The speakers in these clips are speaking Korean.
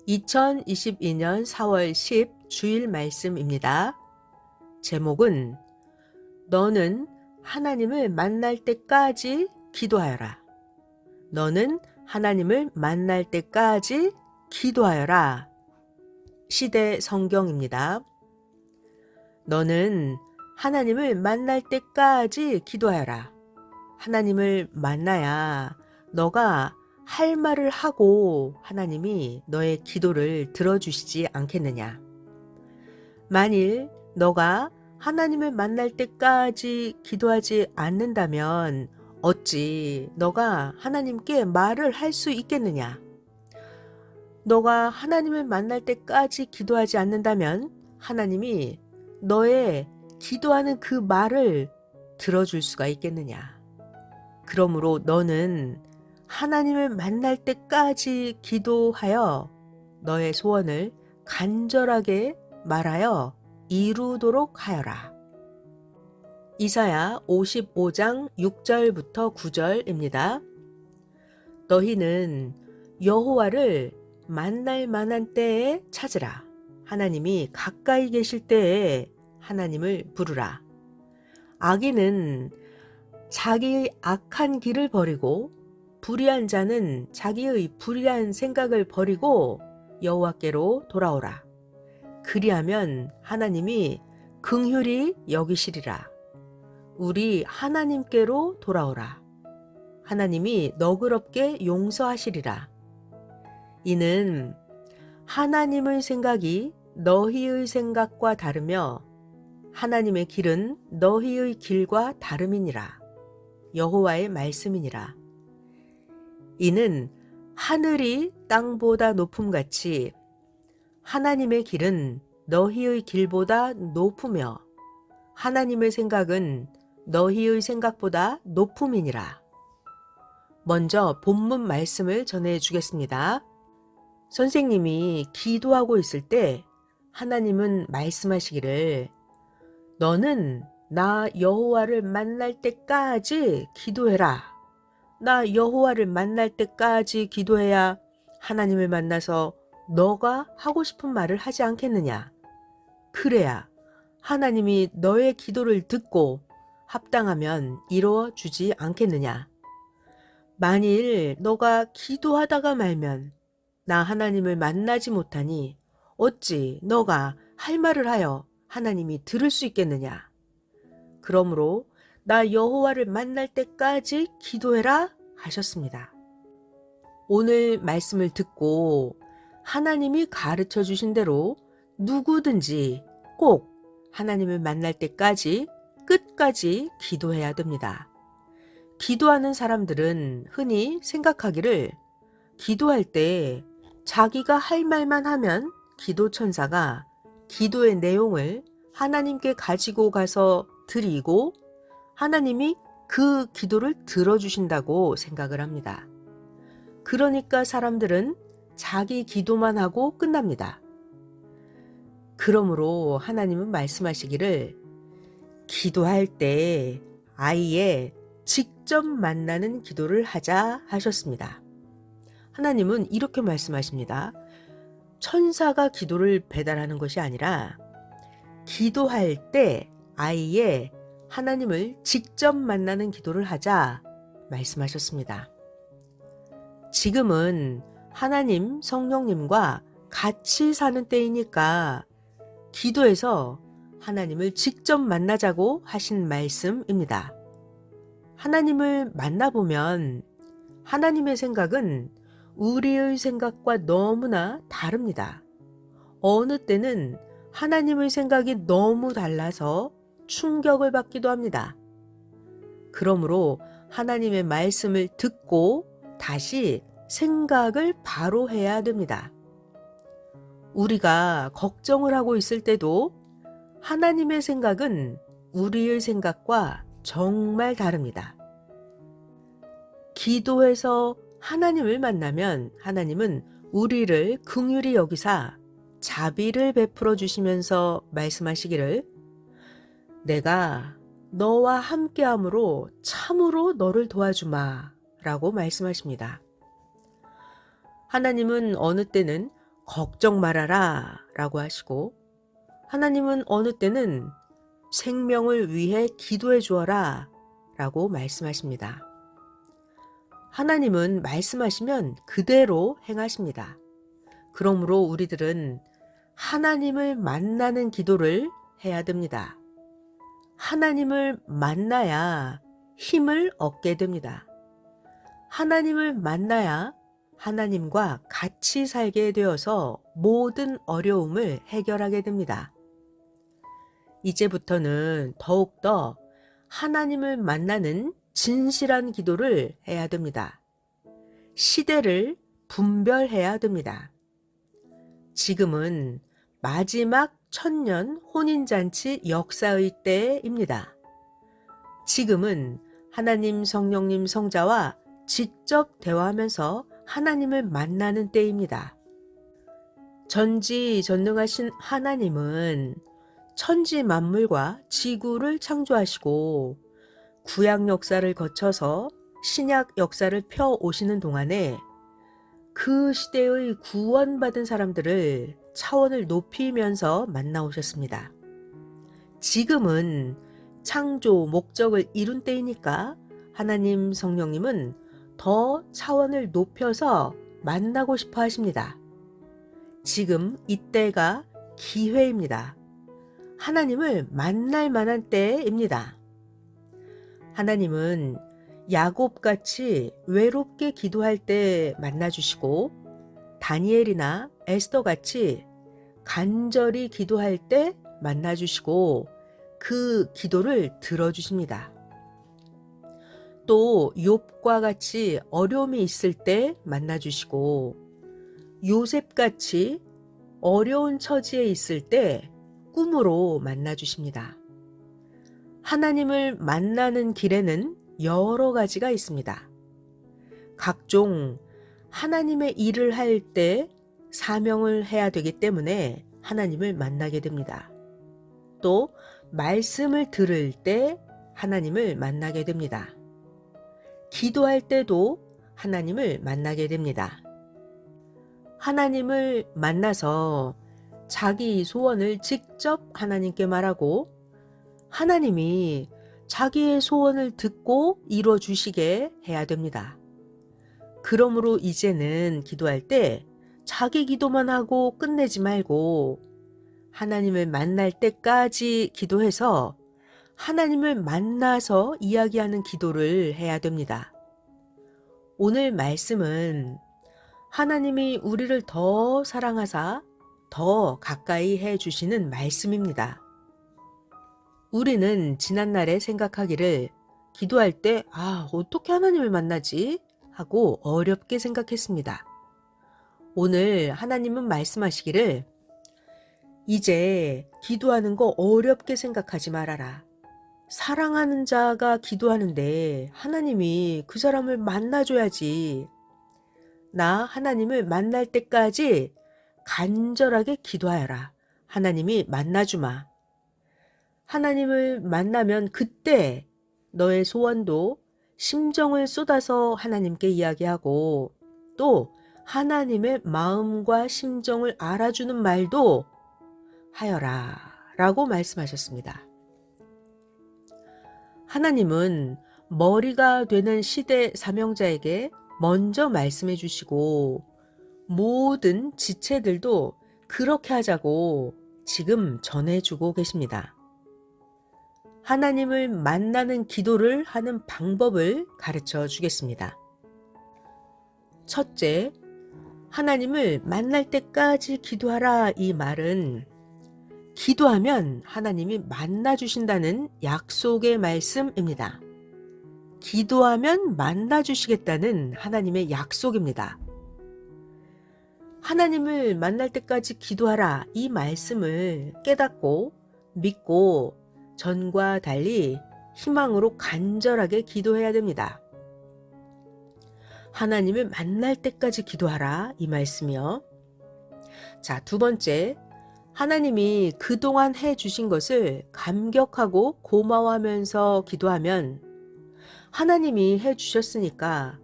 2022년 4월 10 주일 말씀입니다. 제목은 너는 하나님을 만날 때까지 기도하여라. 너는 하나님을 만날 때까지 기도하여라. 시대 성경입니다. 너는 하나님을 만날 때까지 기도하여라. 하나님을 만나야 너가 할 말을 하고 하나님이 너의 기도를 들어주시지 않겠느냐. 만일 너가 하나님을 만날 때까지 기도하지 않는다면 어찌 너가 하나님께 말을 할 수 있겠느냐. 너가 하나님을 만날 때까지 기도하지 않는다면 하나님이 너의 기도하는 그 말을 들어줄 수가 있겠느냐. 그러므로 너는 하나님을 만날 때까지 기도하여 너의 소원을 간절하게 말하여 이루도록 하여라. 이사야 55장 6절부터 9절입니다. 너희는 여호와를 만날 만한 때에 찾으라. 하나님이 가까이 계실 때에 하나님을 부르라. 악인은 자기의 악한 길을 버리고 불의한 자는 자기의 불의한 생각을 버리고 여호와께로 돌아오라. 그리하면 하나님이 긍휼히 여기시리라. 우리 하나님께로 돌아오라. 하나님이 너그럽게 용서하시리라. 이는 하나님의 생각이 너희의 생각과 다르며 하나님의 길은 너희의 길과 다름이니라. 여호와의 말씀이니라. 이는 하늘이 땅보다 높음같이 하나님의 길은 너희의 길보다 높으며 하나님의 생각은 너희의 생각보다 높음이니라. 먼저 본문 말씀을 전해주겠습니다. 선생님이 기도하고 있을 때 하나님은 말씀하시기를 너는 나 여호와를 만날 때까지 기도해라. 나 여호와를 만날 때까지 기도해야 하나님을 만나서 너가 하고 싶은 말을 하지 않겠느냐. 그래야 하나님이 너의 기도를 듣고 합당하면 이루어 주지 않겠느냐. 만일 너가 기도하다가 말면 나 하나님을 만나지 못하니 어찌 너가 할 말을 하여 하나님이 들을 수 있겠느냐. 그러므로 나 여호와를 만날 때까지 기도해라 하셨습니다. 오늘 말씀을 듣고 하나님이 가르쳐 주신 대로 누구든지 꼭 하나님을 만날 때까지 끝까지 기도해야 됩니다. 기도하는 사람들은 흔히 생각하기를 기도할 때 자기가 할 말만 하면 기도 천사가 기도의 내용을 하나님께 가지고 가서 드리고 하나님이 그 기도를 들어주신다고 생각을 합니다. 그러니까 사람들은 자기 기도만 하고 끝납니다. 그러므로 하나님은 말씀하시기를 기도할 때 아예 직접 만나는 기도를 하자 하셨습니다. 하나님은 이렇게 말씀하십니다. 천사가 기도를 배달하는 것이 아니라 기도할 때 아예 하나님을 직접 만나는 기도를 하자 말씀하셨습니다. 지금은 하나님 성령님과 같이 사는 때이니까 기도해서 하나님을 직접 만나자고 하신 말씀입니다. 하나님을 만나보면 하나님의 생각은 우리의 생각과 너무나 다릅니다. 어느 때는 하나님의 생각이 너무 달라서 충격을 받기도 합니다. 그러므로 하나님의 말씀을 듣고 다시 생각을 바로 해야 됩니다. 우리가 걱정을 하고 있을 때도 하나님의 생각은 우리의 생각과 정말 다릅니다. 기도해서 하나님을 만나면 하나님은 우리를 긍휼히 여기사 자비를 베풀어 주시면서 말씀하시기를 내가 너와 함께함으로 참으로 너를 도와주마 라고 말씀하십니다. 하나님은 어느 때는 걱정 말아라 라고 하시고, 하나님은 어느 때는 생명을 위해 기도해 주어라 라고 말씀하십니다. 하나님은 말씀하시면 그대로 행하십니다. 그러므로 우리들은 하나님을 만나는 기도를 해야 됩니다. 하나님을 만나야 힘을 얻게 됩니다. 하나님을 만나야 하나님과 같이 살게 되어서 모든 어려움을 해결하게 됩니다. 이제부터는 더욱더 하나님을 만나는 진실한 기도를 해야 됩니다. 시대를 분별해야 됩니다. 지금은 마지막 천년 혼인잔치 역사의 때입니다. 지금은 하나님 성령님 성자와 직접 대화하면서 하나님을 만나는 때입니다. 전지전능하신 하나님은 천지 만물과 지구를 창조하시고 구약 역사를 거쳐서 신약 역사를 펴 오시는 동안에 그 시대의 구원받은 사람들을 차원을 높이면서 만나오셨습니다. 지금은 창조 목적을 이룬 때이니까 하나님 성령님은 더 차원을 높여서 만나고 싶어 하십니다. 지금 이때가 기회입니다. 하나님을 만날 만한 때입니다. 하나님은 야곱같이 외롭게 기도할 때 만나주시고 다니엘이나 에스더같이 간절히 기도할 때 만나주시고 그 기도를 들어주십니다. 또 욥과 같이 어려움이 있을 때 만나주시고 요셉같이 어려운 처지에 있을 때 꿈으로 만나주십니다. 하나님을 만나는 길에는 여러 가지가 있습니다. 각종 하나님의 일을 할 때 사명을 해야 되기 때문에 하나님을 만나게 됩니다. 또 말씀을 들을 때 하나님을 만나게 됩니다. 기도할 때도 하나님을 만나게 됩니다. 하나님을 만나서 자기 소원을 직접 하나님께 말하고 하나님이 자기의 소원을 듣고 이루어 주시게 해야 됩니다. 그러므로 이제는 기도할 때 자기 기도만 하고 끝내지 말고 하나님을 만날 때까지 기도해서 하나님을 만나서 이야기하는 기도를 해야 됩니다. 오늘 말씀은 하나님이 우리를 더 사랑하사 더 가까이 해 주시는 말씀입니다. 우리는 지난날에 생각하기를 기도할 때 어떻게 하나님을 만나지? 하고 어렵게 생각했습니다. 오늘 하나님은 말씀하시기를 이제 기도하는 거 어렵게 생각하지 말아라. 사랑하는 자가 기도하는데 하나님이 그 사람을 만나줘야지. 나 하나님을 만날 때까지 간절하게 기도하여라. 하나님이 만나주마. 하나님을 만나면 그때 너의 소원도 심정을 쏟아서 하나님께 이야기하고 또 하나님의 마음과 심정을 알아주는 말도 하여라 라고 말씀하셨습니다. 하나님은 머리가 되는 시대 사명자에게 먼저 말씀해 주시고 모든 지체들도 그렇게 하자고 지금 전해주고 계십니다. 하나님을 만나는 기도를 하는 방법을 가르쳐 주겠습니다. 첫째, 하나님을 만날 때까지 기도하라 이 말은 기도하면 하나님이 만나주신다는 약속의 말씀입니다. 기도하면 만나주시겠다는 하나님의 약속입니다. 하나님을 만날 때까지 기도하라 이 말씀을 깨닫고 믿고 전과 달리 희망으로 간절하게 기도해야 됩니다. 하나님을 만날 때까지 기도하라 이 말씀이요. 자, 두 번째, 하나님이 그동안 해주신 것을 감격하고 고마워하면서 기도하면 하나님이 해주셨으니까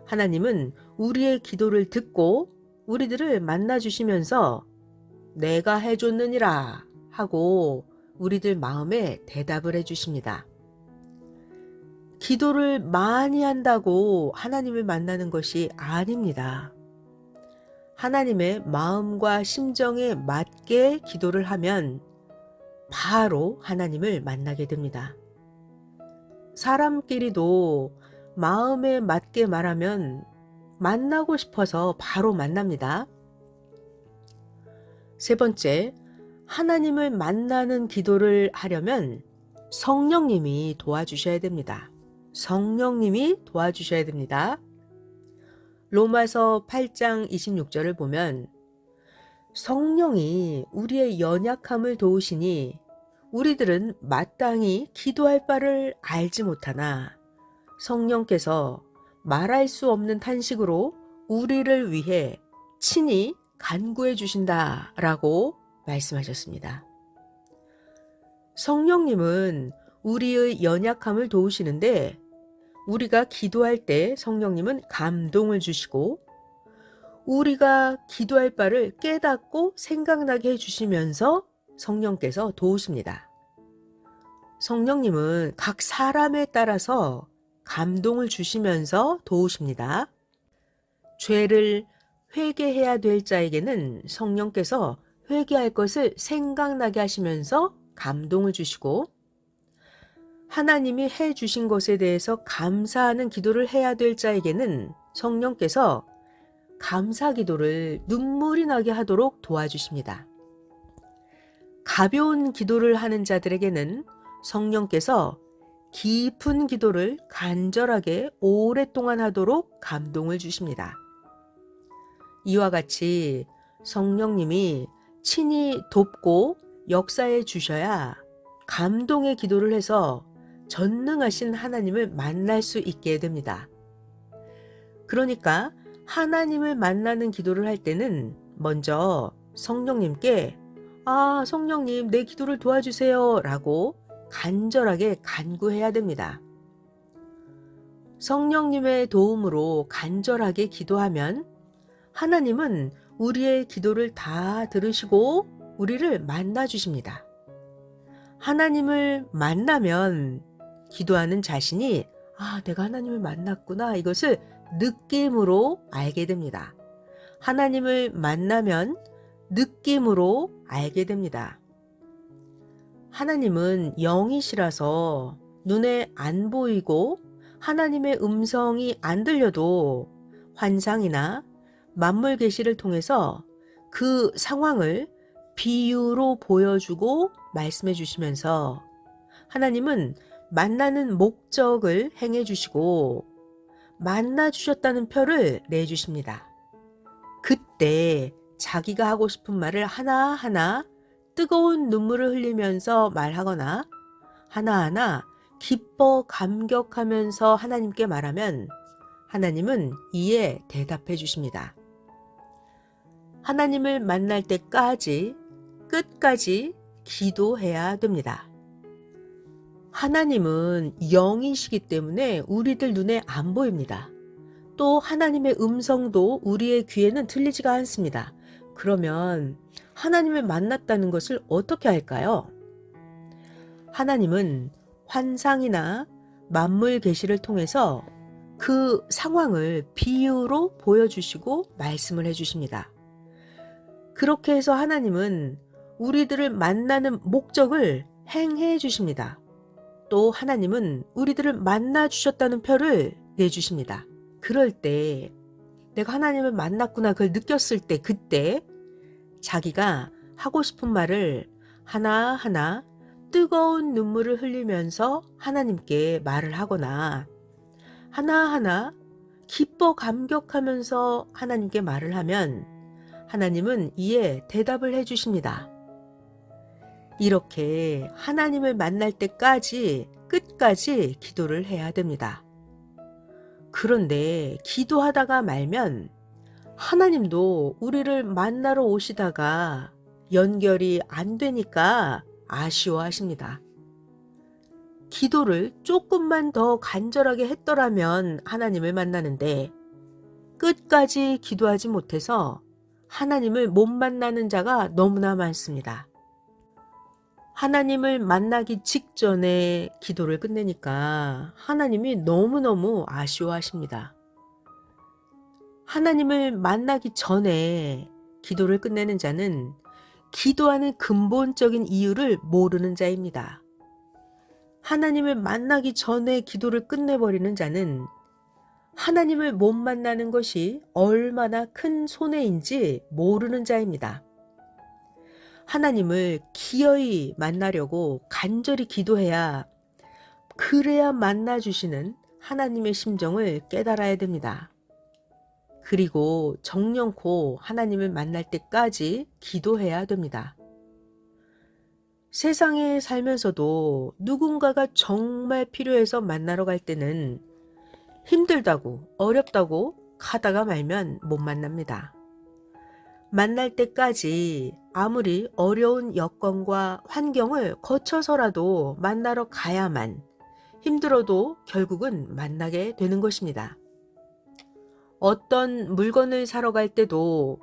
하나님은 우리의 기도를 듣고 우리들을 만나주시면서 내가 해줬느니라 하고 우리들 마음에 대답을 해주십니다. 기도를 많이 한다고 하나님을 만나는 것이 아닙니다. 하나님의 마음과 심정에 맞게 기도를 하면 바로 하나님을 만나게 됩니다. 사람끼리도 마음에 맞게 말하면 만나고 싶어서 바로 만납니다. 세 번째, 하나님을 만나는 기도를 하려면 성령님이 도와주셔야 됩니다. 성령님이 도와주셔야 됩니다. 로마서 8장 26절을 보면 성령이 우리의 연약함을 도우시니 우리들은 마땅히 기도할 바를 알지 못하나 성령께서 말할 수 없는 탄식으로 우리를 위해 친히 간구해 주신다라고 말씀하셨습니다. 성령님은 우리의 연약함을 도우시는데 우리가 기도할 때 성령님은 감동을 주시고 우리가 기도할 바를 깨닫고 생각나게 해주시면서 성령께서 도우십니다. 성령님은 각 사람에 따라서 감동을 주시면서 도우십니다. 죄를 회개해야 될 자에게는 성령께서 회개할 것을 생각나게 하시면서 감동을 주시고 하나님이 해 주신 것에 대해서 감사하는 기도를 해야 될 자에게는 성령께서 감사 기도를 눈물이 나게 하도록 도와주십니다. 가벼운 기도를 하는 자들에게는 성령께서 깊은 기도를 간절하게 오랫동안 하도록 감동을 주십니다. 이와 같이 성령님이 친히 돕고 역사해 주셔야 감동의 기도를 해서 전능하신 하나님을 만날 수 있게 됩니다. 그러니까 하나님을 만나는 기도를 할 때는 먼저 성령님께 성령님 내 기도를 도와주세요 라고 간절하게 간구해야 됩니다. 성령님의 도움으로 간절하게 기도하면 하나님은 우리의 기도를 다 들으시고 우리를 만나 주십니다. 하나님을 만나면 기도하는 자신이 내가 하나님을 만났구나 이것을 느낌으로 알게 됩니다. 하나님을 만나면 느낌으로 알게 됩니다. 하나님은 영이시라서 눈에 안 보이고 하나님의 음성이 안 들려도 환상이나 만물 계시를 통해서 그 상황을 비유로 보여주고 말씀해 주시면서 하나님은 만나는 목적을 행해 주시고 만나 주셨다는 표를 내주십니다. 그때 자기가 하고 싶은 말을 하나하나 뜨거운 눈물을 흘리면서 말하거나 하나하나 기뻐 감격하면서 하나님께 말하면 하나님은 이에 대답해 주십니다. 하나님을 만날 때까지 끝까지 기도해야 됩니다. 하나님은 영이시기 때문에 우리들 눈에 안 보입니다. 또 하나님의 음성도 우리의 귀에는 들리지가 않습니다. 그러면 하나님을 만났다는 것을 어떻게 할까요? 하나님은 환상이나 만물 계시를 통해서 그 상황을 비유로 보여주시고 말씀을 해주십니다. 그렇게 해서 하나님은 우리들을 만나는 목적을 행해 주십니다. 또 하나님은 우리들을 만나 주셨다는 표를 내주십니다. 그럴 때 내가 하나님을 만났구나 그걸 느꼈을 때 그때 자기가 하고 싶은 말을 하나하나 뜨거운 눈물을 흘리면서 하나님께 말을 하거나 하나하나 기뻐 감격하면서 하나님께 말을 하면 하나님은 이에 대답을 해주십니다. 이렇게 하나님을 만날 때까지 끝까지 기도를 해야 됩니다. 그런데 기도하다가 말면 하나님도 우리를 만나러 오시다가 연결이 안 되니까 아쉬워하십니다. 기도를 조금만 더 간절하게 했더라면 하나님을 만나는데 끝까지 기도하지 못해서 하나님을 못 만나는 자가 너무나 많습니다. 하나님을 만나기 직전에 기도를 끝내니까 하나님이 너무너무 아쉬워하십니다. 하나님을 만나기 전에 기도를 끝내는 자는 기도하는 근본적인 이유를 모르는 자입니다. 하나님을 만나기 전에 기도를 끝내버리는 자는 하나님을 못 만나는 것이 얼마나 큰 손해인지 모르는 자입니다. 하나님을 기어이 만나려고 간절히 기도해야, 그래야 만나주시는 하나님의 심정을 깨달아야 됩니다. 그리고 정령코 하나님을 만날 때까지 기도해야 됩니다. 세상에 살면서도 누군가가 정말 필요해서 만나러 갈 때는 힘들다고 어렵다고 가다가 말면 못 만납니다. 만날 때까지 아무리 어려운 여건과 환경을 거쳐서라도 만나러 가야만 힘들어도 결국은 만나게 되는 것입니다. 어떤 물건을 사러 갈 때도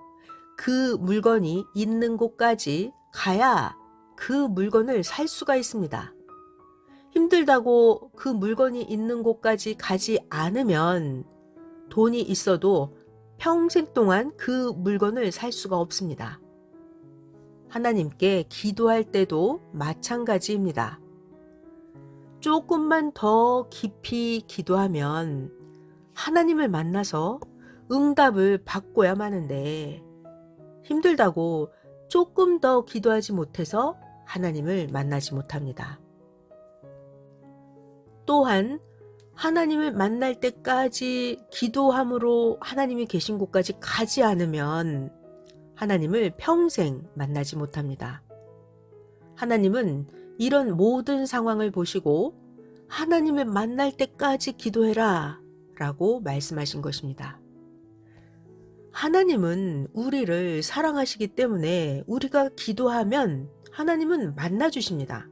그 물건이 있는 곳까지 가야 그 물건을 살 수가 있습니다. 힘들다고 그 물건이 있는 곳까지 가지 않으면 돈이 있어도 평생 동안 그 물건을 살 수가 없습니다. 하나님께 기도할 때도 마찬가지입니다. 조금만 더 깊이 기도하면 하나님을 만나서 응답을 받고야 하는데, 힘들다고 조금 더 기도하지 못해서 하나님을 만나지 못합니다. 또한 하나님을 만날 때까지 기도함으로 하나님이 계신 곳까지 가지 않으면 하나님을 평생 만나지 못합니다. 하나님은 이런 모든 상황을 보시고 하나님을 만날 때까지 기도해라 라고 말씀하신 것입니다. 하나님은 우리를 사랑하시기 때문에 우리가 기도하면 하나님은 만나주십니다.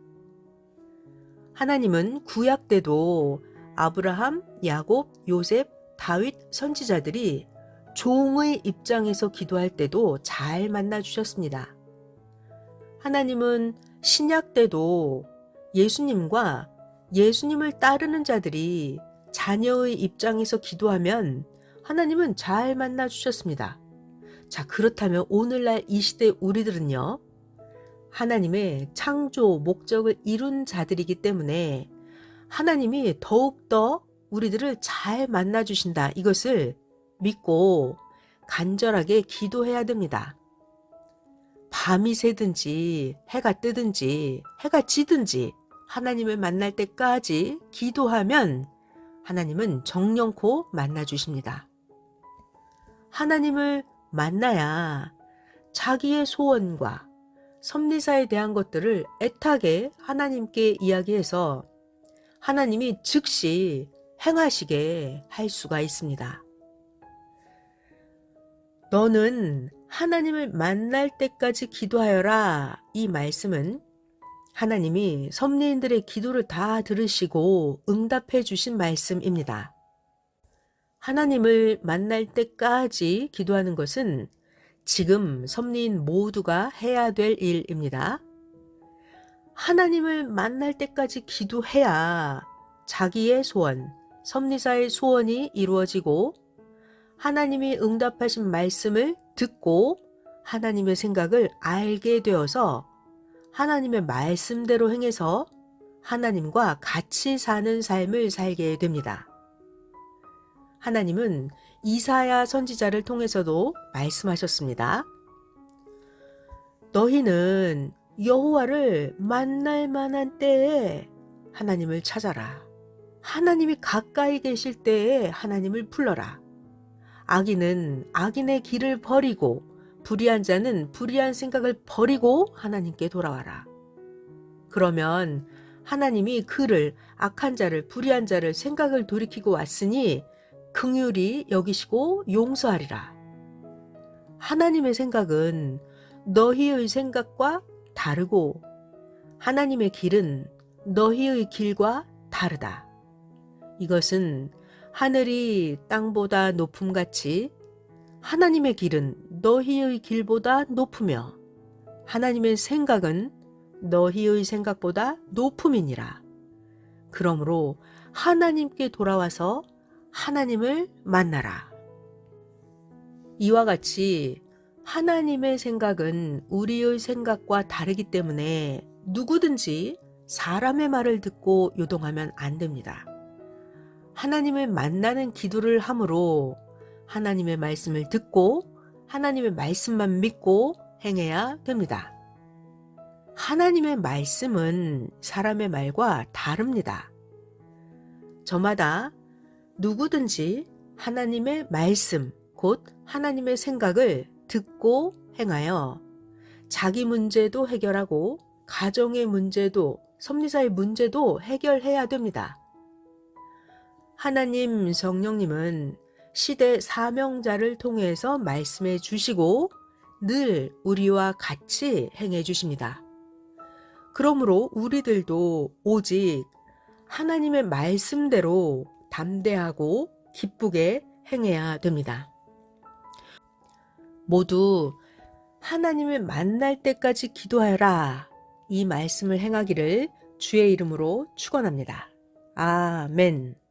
하나님은 구약 때도 아브라함, 야곱, 요셉, 다윗 선지자들이 종의 입장에서 기도할 때도 잘 만나주셨습니다. 하나님은 신약 때도 예수님과 예수님을 따르는 자들이 자녀의 입장에서 기도하면 하나님은 잘 만나주셨습니다. 자, 그렇다면 오늘날 이 시대 우리들은요, 하나님의 창조 목적을 이룬 자들이기 때문에 하나님이 더욱더 우리들을 잘 만나주신다, 이것을 믿고 간절하게 기도해야 됩니다. 밤이 새든지 해가 뜨든지 해가 지든지 하나님을 만날 때까지 기도하면 하나님은 정령코 만나주십니다. 하나님을 만나야 자기의 소원과 섭리사에 대한 것들을 애타게 하나님께 이야기해서 하나님이 즉시 행하시게 할 수가 있습니다. 너는 하나님을 만날 때까지 기도하여라, 이 말씀은 하나님이 섭리인들의 기도를 다 들으시고 응답해 주신 말씀입니다. 하나님을 만날 때까지 기도하는 것은 지금 섭리인 모두가 해야 될 일입니다. 하나님을 만날 때까지 기도해야 자기의 소원, 섭리사의 소원이 이루어지고 하나님이 응답하신 말씀을 듣고 하나님의 생각을 알게 되어서 하나님의 말씀대로 행해서 하나님과 같이 사는 삶을 살게 됩니다. 하나님은 이사야 선지자를 통해서도 말씀하셨습니다. 너희는 여호와를 만날 만한 때에 하나님을 찾아라. 하나님이 가까이 계실 때에 하나님을 불러라. 악인은 악인의 길을 버리고 불의한 자는 불의한 생각을 버리고 하나님께 돌아와라. 그러면 하나님이 그를, 악한 자를, 불의한 자를 생각을 돌이키고 왔으니 긍휼히 여기시고 용서하리라. 하나님의 생각은 너희의 생각과 다르고 하나님의 길은 너희의 길과 다르다. 이것은 하늘이 땅보다 높음같이 하나님의 길은 너희의 길보다 높으며 하나님의 생각은 너희의 생각보다 높음이니라. 그러므로 하나님께 돌아와서 하나님을 만나라. 이와 같이 하나님의 생각은 우리의 생각과 다르기 때문에 누구든지 사람의 말을 듣고 요동하면 안 됩니다. 하나님을 만나는 기도를 함으로 하나님의 말씀을 듣고 하나님의 말씀만 믿고 행해야 됩니다. 하나님의 말씀은 사람의 말과 다릅니다. 저마다 누구든지 하나님의 말씀, 곧 하나님의 생각을 듣고 행하여 자기 문제도 해결하고 가정의 문제도 섭리사의 문제도 해결해야 됩니다. 하나님 성령님은 시대 사명자를 통해서 말씀해 주시고 늘 우리와 같이 행해 주십니다. 그러므로 우리들도 오직 하나님의 말씀대로 담대하고 기쁘게 행해야 됩니다. 모두 하나님을 만날 때까지 기도하라. 이 말씀을 행하기를 주의 이름으로 축원합니다. 아멘.